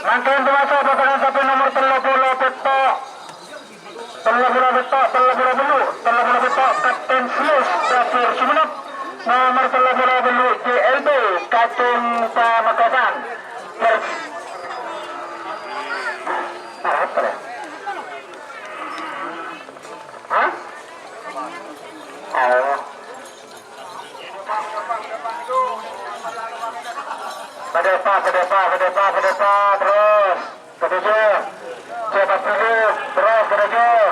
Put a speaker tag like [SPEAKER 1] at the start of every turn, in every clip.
[SPEAKER 1] Makin terasa pasangan sapi nomor 30 petok. 30 petok, 30 belu, 30 petok Kapten Sius Dapur Sumenep. Nomor 30 belu JLB Kacung Pamekasan. Apa ya? Hah? Oh. Pedepa, terus ketujuh, cepat tujuh, terus ketujuh,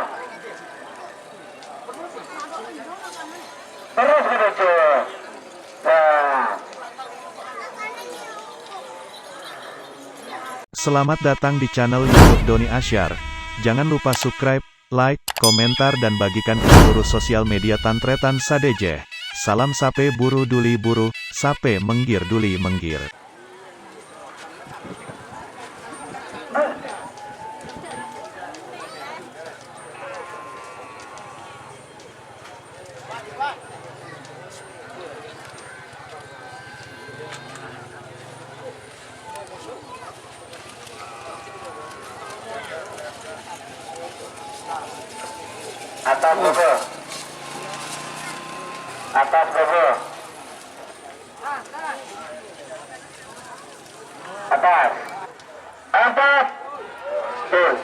[SPEAKER 1] terus ketujuh. Nah.
[SPEAKER 2] Selamat datang di channel YouTube Doni Asyar. Jangan lupa subscribe, like, komentar dan bagikan ke seluruh sosial media Tantretan Sadejeh. Salam sape buru duli buru, sape menggir duli menggir.
[SPEAKER 1] Atas bobo, atas bobo, atas, empat, tuh.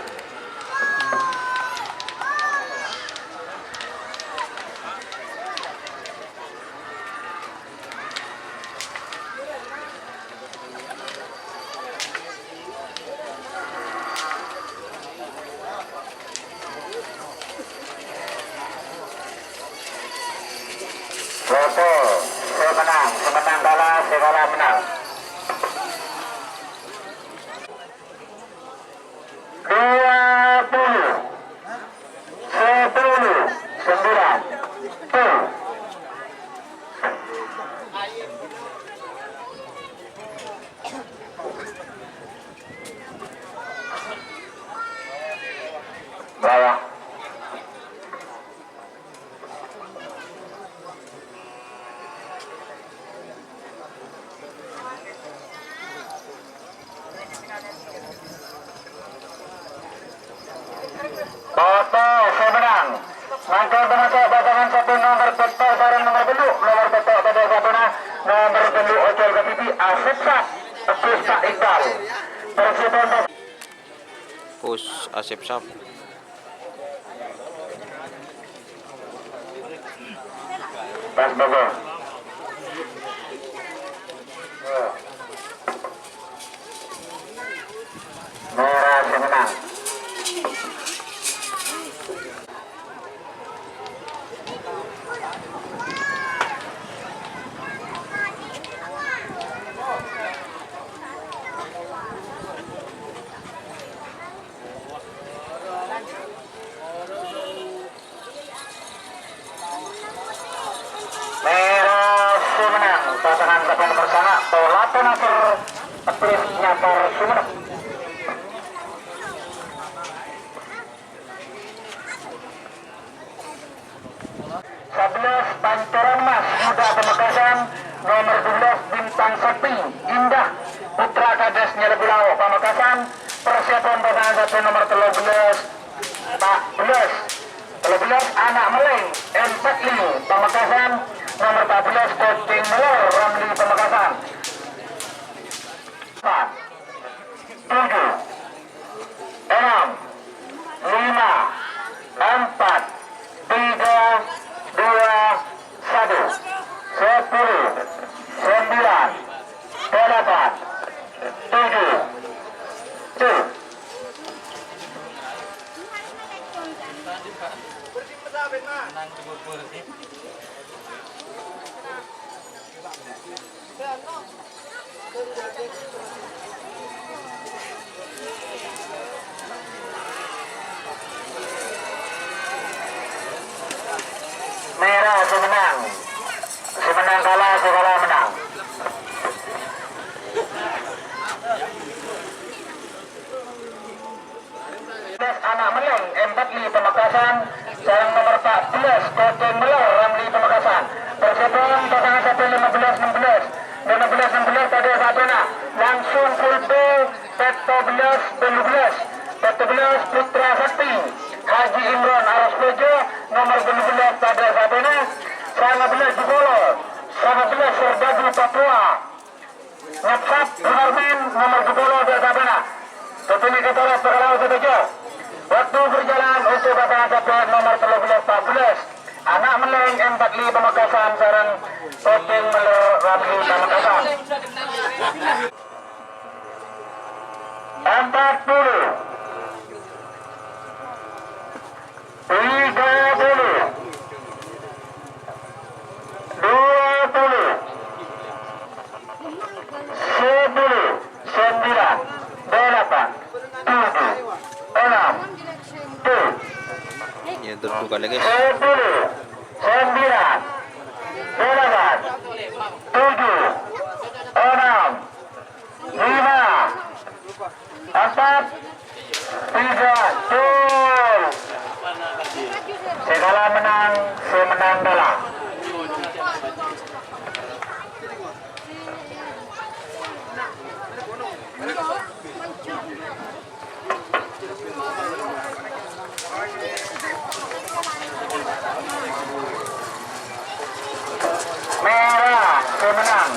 [SPEAKER 1] Foto, semenang kalah, segala menang. 20, 10, 9, tuh. Bawah. Foto semenang. Maka termasuk pasangan satu nomor petok bareng nomor belu. Nomor petok pada Sabuna. Nomor belu Ocol Kepipi Asep Sak. Tepus Pak Iqbal. Persipon
[SPEAKER 3] Push Asep Sap.
[SPEAKER 1] Pas Bogor. Merah semenang. Merah semenang. Pasangan pasangan bersama Tolato Nasr Atlet Nyator Sumenep. Pancoran Mas Muda Pamekasan. Nomor 12 Bintang Sepi Indah Putra Kades Nyelebulau Pamekasan. Persiapan pasangan satu nomor 13 Anak Meleng M45 Pamekasan. Nomor 14 Coaching Melor Ramli Pamekasan. 4, 7, 6, 5, 4, 3, 2, 1, 10, 9, 8, 7, tuh. Merah semenang. Semenang kalah, segala menang. Anak Meleng M45 Pamekasan. Sayang nomor 14 Coaching Melor Ramli Pamekasan. Persebaya pasangan 1 15 16 pada Sabana. Langsung full pay Peto 11 Serdadu Papua Ngepsap Bunarmin nomor 10 Desa Bena. Terpilih ketua Perkara Setuju. Waktu berjalan untuk pasangan sapi nomor 13-14 Anak Meleng M45 Pamekasan sareng Topeng Meler Ramli Pamekasan. 40
[SPEAKER 3] Ya terbuka lagi.
[SPEAKER 1] 10, 9, 8, 7, 6, 5, 4, 3, tuh. Segala menang, semenang dalam. Merah, semenang.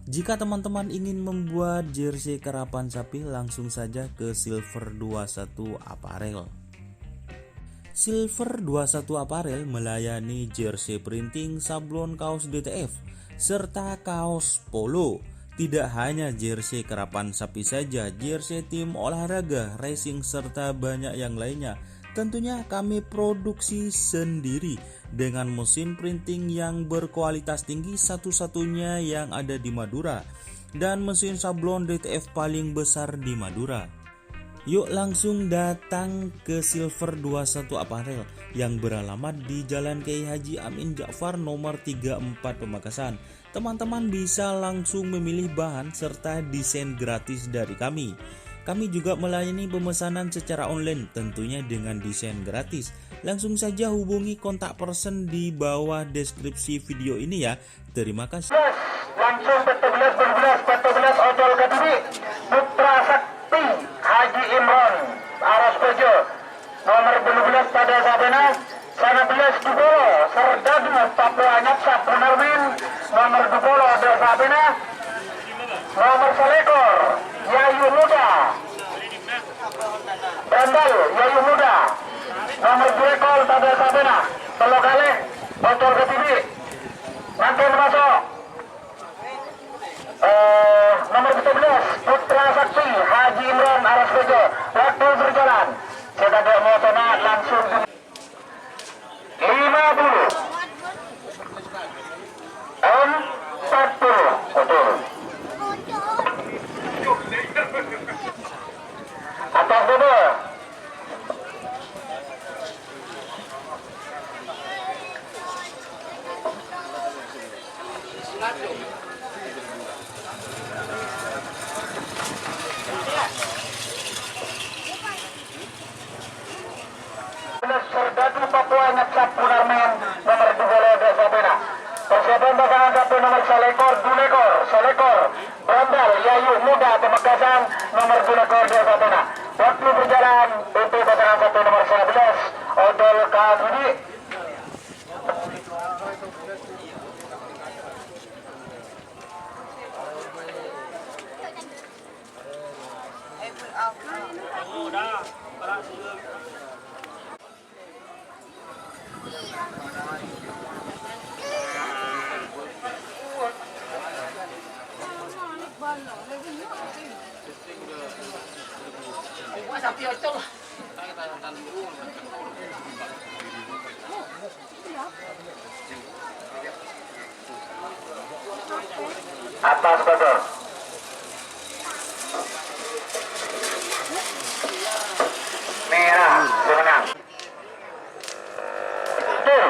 [SPEAKER 4] Jika teman-teman ingin membuat jersey karapan sapi, langsung saja ke Silver 21 Apparel. Silver 21 Apparel melayani jersey printing, sablon kaos DTF, serta kaos polo. Tidak hanya jersey karapan sapi saja, jersey tim olahraga, racing, serta banyak yang lainnya. Tentunya kami produksi sendiri dengan mesin printing yang berkualitas tinggi, satu-satunya yang ada di Madura, dan mesin sablon DTF paling besar di Madura. Yuk langsung datang ke Silver 21 Apparel yang beralamat di Jalan Kiai Haji Amin Ja'far nomor 34 Pamekasan. Teman-teman bisa langsung memilih bahan serta desain gratis dari kami. Kami juga melayani pemesanan secara online, tentunya dengan desain gratis. Langsung saja hubungi kontak person di bawah deskripsi video ini ya. Terima kasih.
[SPEAKER 1] Langsung 14 Ojol Kediri Putra Sakti Haji Imron Aras Kojo nomor 12 pada Sabena. 19 Dubolo Serdadu Papua Nyapsap Bunarmin nomor 10 Desa Bena. Nomor selekor Yayu Muda Brandal Yayu Muda nomor 2 kol pada Sabena. Telo kali Ojol Kediri nanti masuk nomor 17 Putra Sakti Haji Imron Aras Kojo. Waktu berjalan saya tidak mau tenang langsung 50 40 betul atas dulu. Serdadu Papua Nyapsap Bunarmin nomor 2 Desa Bena. Persiapan pasangan sapi nomor selekor Brandal Yayu Muda Pamekasan nomor 2 Desa Bena. Waktu berjalan untuk pasangan sapi nomor 11 Odol Kadudi. Atas betul. Merah semenang. Tuh.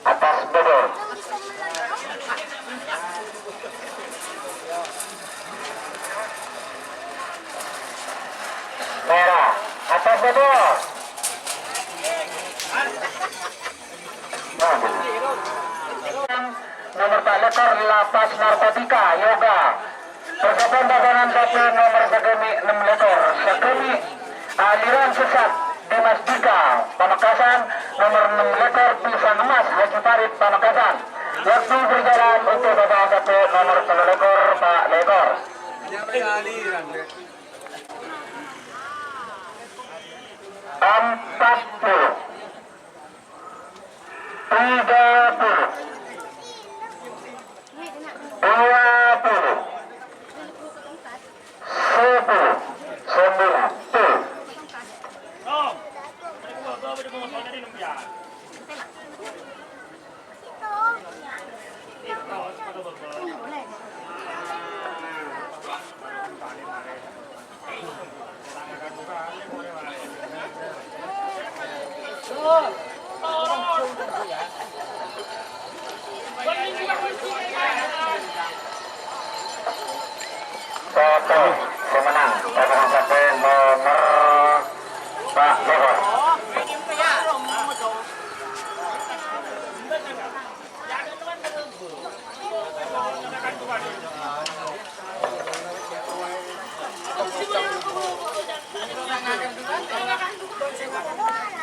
[SPEAKER 1] Atas betul. Merah atas betul. lekor lapas narkotika yoga. Persiapan pasangan satu nomor segemi 6 lekor segemi aliran sesat Dimas Dika Pamekasan, nomor 6 lekor pisang emas Haji Farid Pamekasan. Waktu berjalan untuk pasangan satu nomor 3 lekor Pak Lekor. 40, 30, 20, 10, 9, tuh. Foto pemenang pasangan satu nomor Pak Lekor.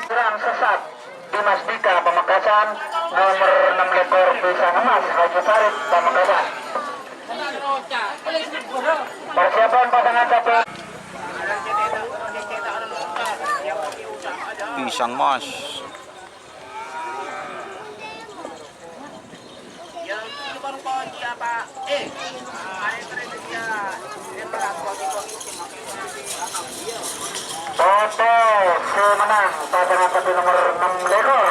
[SPEAKER 1] Aliran sesat Dimas Dika Pamekasan, nomor 6 lekor pisang emas Haji Farid Pamekasan. Persiapan pasangan satu.
[SPEAKER 3] Pisang mas.
[SPEAKER 1] Foto pemenang pasangan satu nomor 6 lekor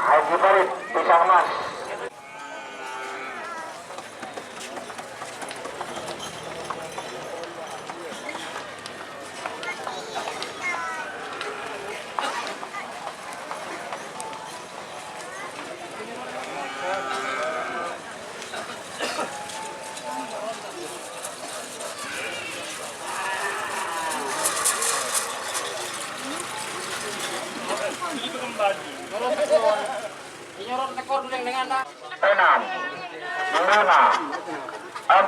[SPEAKER 1] Haji Farid pisang emas. Enam, 5, 4,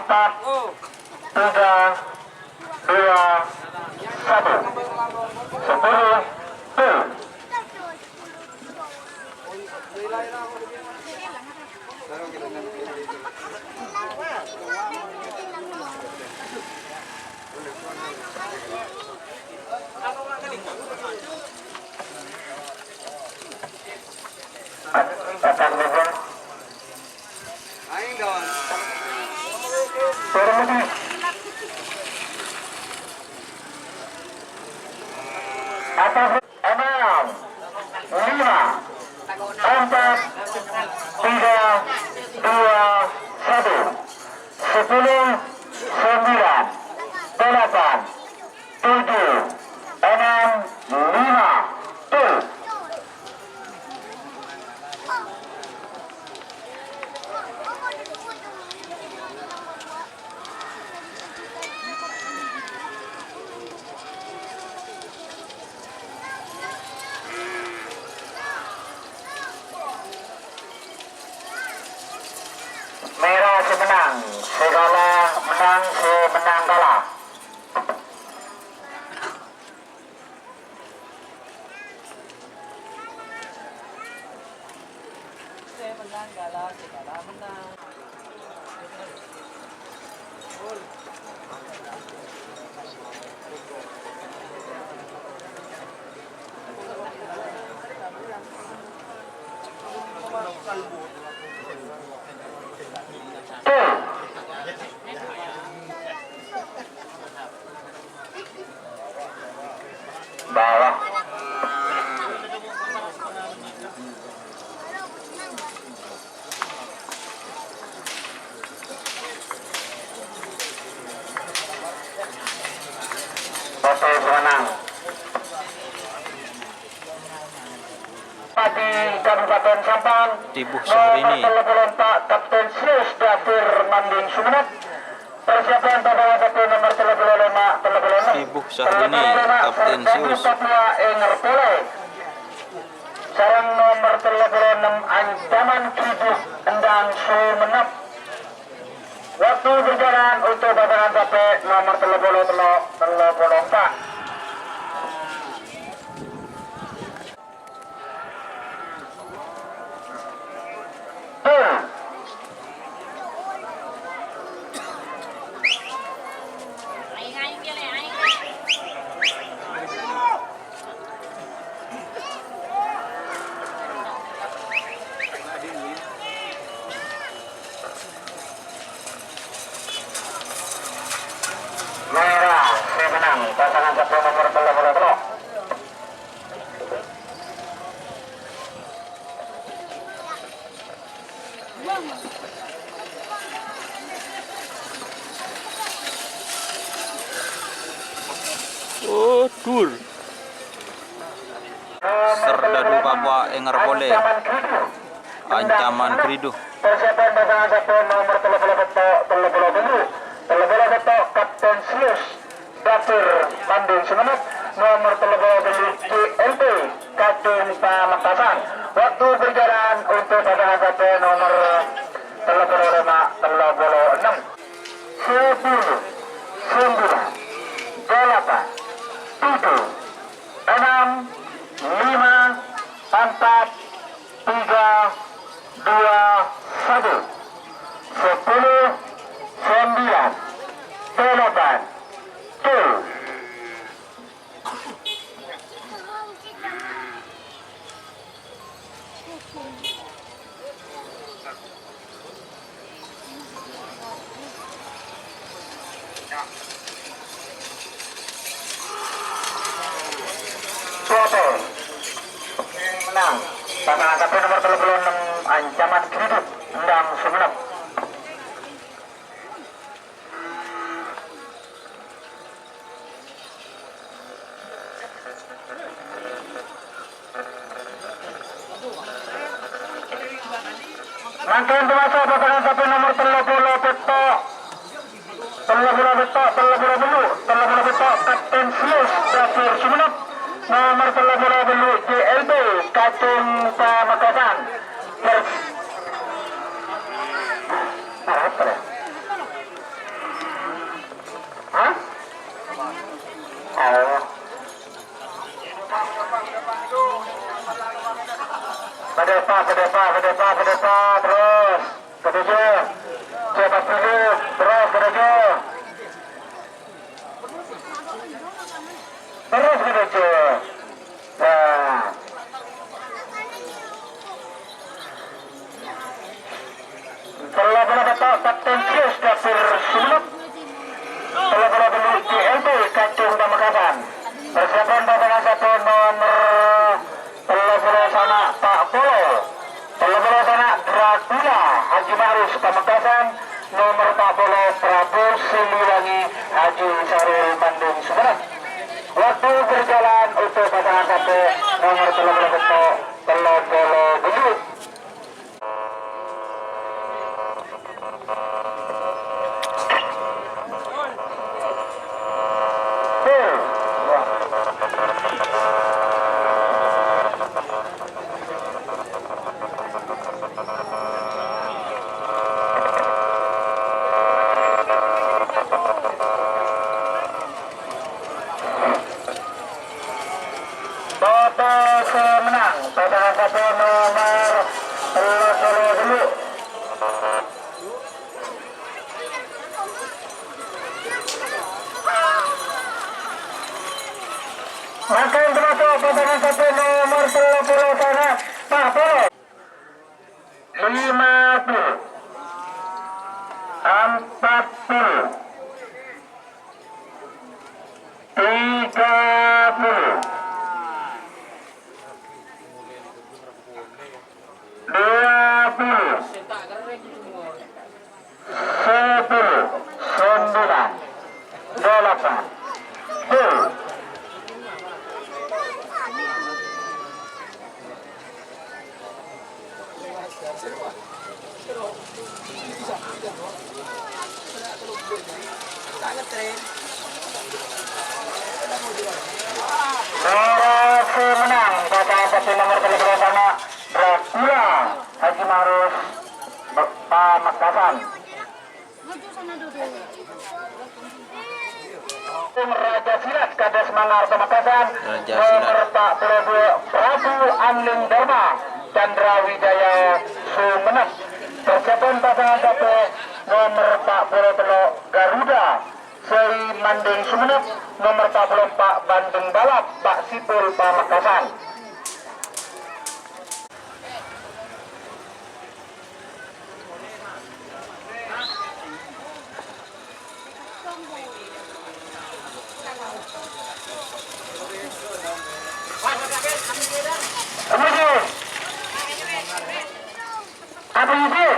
[SPEAKER 1] 3, 2, 1, 10, tuh. Akan bergerak. Permisi. Atas 6, 5, 4, 3, 2, 1, 10, 9, 8, 7, 6, 5, tuh. Merah semenang, segala menang semenang kalah. Bawah. Foto pemenang. Di Kabupaten Sampang,
[SPEAKER 3] Tibuh Syahrini.
[SPEAKER 1] nomor Pak Kapten Sius Dafir Manding Sumeneb. Persiapan pasangan satu nomor 35, 36.
[SPEAKER 3] Tibuh Syahrini, Kapten Sius.
[SPEAKER 1] Papua Enger Pole. Sarang nomor 36 Ancaman Kibuh Endang Sumeneb. Waktu berjalan untuk pasangan sapi nomor 34. Merah, saya menang pasangan sapi nomor 34.
[SPEAKER 3] Oh, dur. Serdadu Papua Engar Pole. Ancaman Kridu.
[SPEAKER 1] Persiapan pasangan sapi nomor 34 Kapten Sius Dapur Bandung Sumeneb nomor 37 JLP Kadung Pamekasan. Waktu berjalan untuk pasangan sapi nomor 36. 10, 9, 8, 7, 6, 5, 4, 3, 2, 1, 10, 9, 8, 7. Foto menang pasangan sapi nomor 36 Ancaman Kridu Endang Sumeneb. Makin terasa pasangan sapi nomor 30 petok Kapten Sius Dapur Sumeneb nomor 30 JLB Kadung Pamekasan. Apa ya? Hah? Oh. Pedepa terus ketujuh cepat dulu terus ketujuh nah betul Kapten Sius Dapur Sumeneb 30 JLB Kadung Pamekasan. Persiapan pasangan satu nomor 30 sana Pak Polo, 30 sana Dracula Haji Marus Pamekasan, nomor 40 Prabu Siliwangi Haji Sarul Bandung Sumeneb. Waktu berjalan untuk pasangan satu nomor 30 Toto menang pasangan satu nomor 30. Makan termasuk pasangan satu nomor 30 sana Pak Polo 50, 40, 30, 20, 10, 9, 8, 7. Berhasil menang pasangan satu nomor 30 sana Dracula Haji Marus Pamekasan. Raja Silat Kades Mangar Pamekasan
[SPEAKER 3] Raja
[SPEAKER 1] nomor
[SPEAKER 3] Silat.
[SPEAKER 1] 42 Prabu Anling Dharma Chandra Wijaya Sumenep. Persiapan pasangan satu nomor 43 Garuda Sei Manding Sumenep, nomor 44 Bandung Balap Pak Sipul Pamekasan. Apa itu?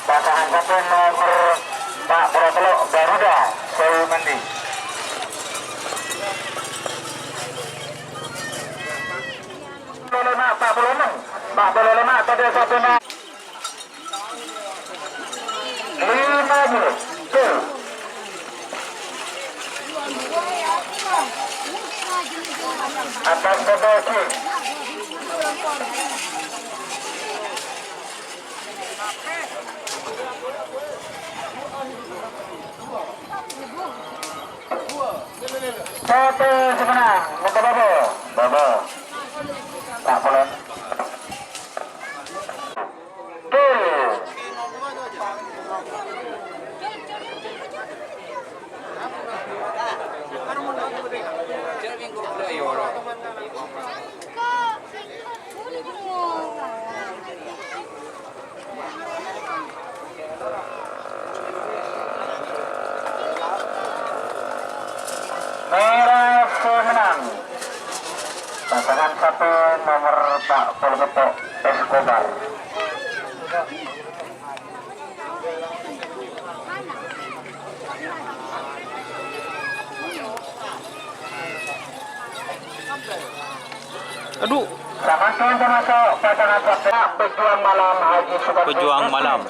[SPEAKER 1] Pasangan satu nomor Pak Protolo Garuda Sewu Mending. Pak Bololema tadi satu nomor 50 tuh. Atas Kodoki. Satu semenang, muka Babo, tak boleh. Merah semenang. Pasangan satu nomor Pak Polgeto Escobar.
[SPEAKER 3] Aduh,
[SPEAKER 1] Samakin termasuk pasangan satu Pejuang Malam Haji Sukat
[SPEAKER 3] Pejuang Malam.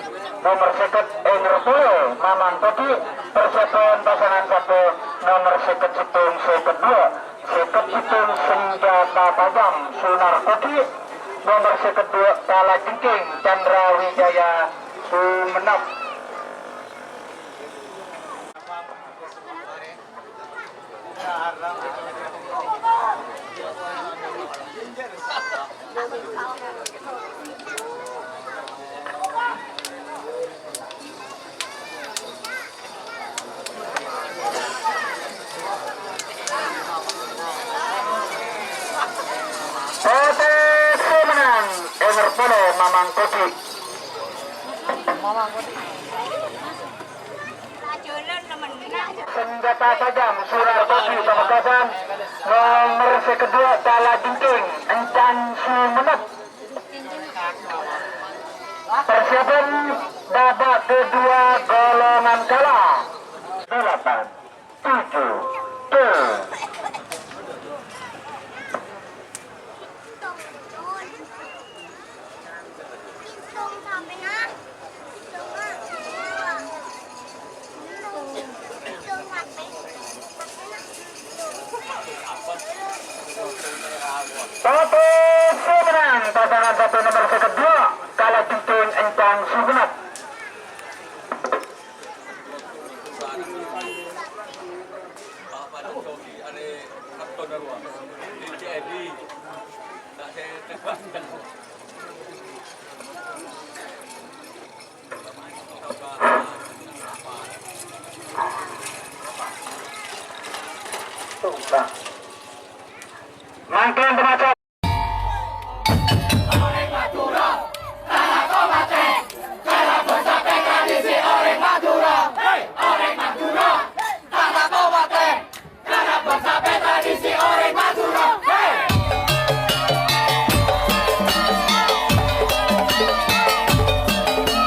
[SPEAKER 1] nomor seket Engerpolo Mamang Toki. Persiapan pasangan satu nomor seket Citung seket dua seket Citung Senjata Tajam Sunar Koki, nomor seket dua Kala Jengking Chandra Wijaya Sumenep. Menang Engerpolo Mamang Koki. Senjata tajam Surar Koki Pamekasan, nomor kedua Kala Jengking Encan Sumenep. Persiapan babak kedua golongan kala 8 7 tuh. Satu semenang pasangan satu nomor kedua kalah cincin Encang Sugunat. Makin